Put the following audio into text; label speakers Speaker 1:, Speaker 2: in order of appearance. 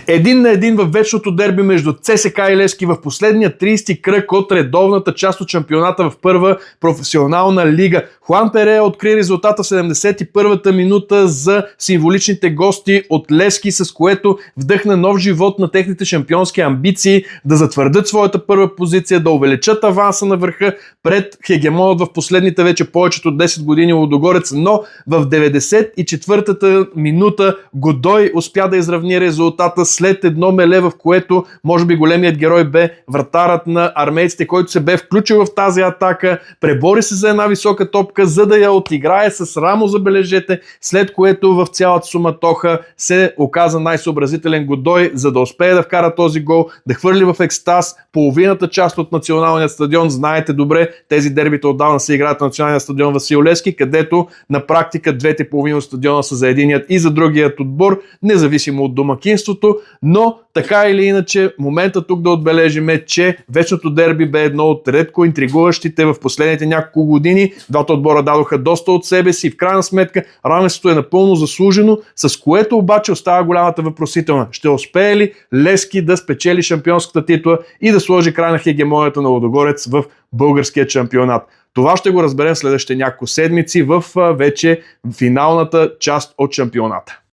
Speaker 1: 1 на 1 в вечното дерби между ЦСКА и Левски в последния 30-ти кръг от редовната част от шампионата в първа професионална лига. Хуан Перея откри резултата в 71-та минута за символичните гости от Левски, с което вдъхна нов живот на техните шампионски амбиции да затвърдят своята първа позиция, да увеличат аванса на върха пред хегемонът в последните вече повечето 10 години Лудогорец, но в 94-та минута Годой успя да изравни резултата след едно меле, в което може би големият герой бе вратарът на армейците, който се бе включил в тази атака, пребори се за една висока топка, за да я отиграе с рамо, забележете, след което в цялата суматоха се оказа най-съобразителен Годой, за да успее да вкара този гол, да хвърли в екстаз половината част от националния стадион. Знаете добре, тези дербита отдавна се играят на националния стадион Васил Левски, където на практика двете половини от стадиона са за единият и за другият отбор, независимо от домакинството, но така или иначе момента тук да отбележиме, че вечното дерби бе едно от редко интригуващите в последните няколко години. Двата отбора дадоха доста от себе си и в крайна сметка равенството е напълно заслужено, с което обаче остава голямата въпросителна. Ще успее ли Левски да спечели шампионската титла и да сложи край на хегемонията на Лудогорец в българския шампионат? Това ще го разберем следващите няколко седмици в вече финалната част от шампионата.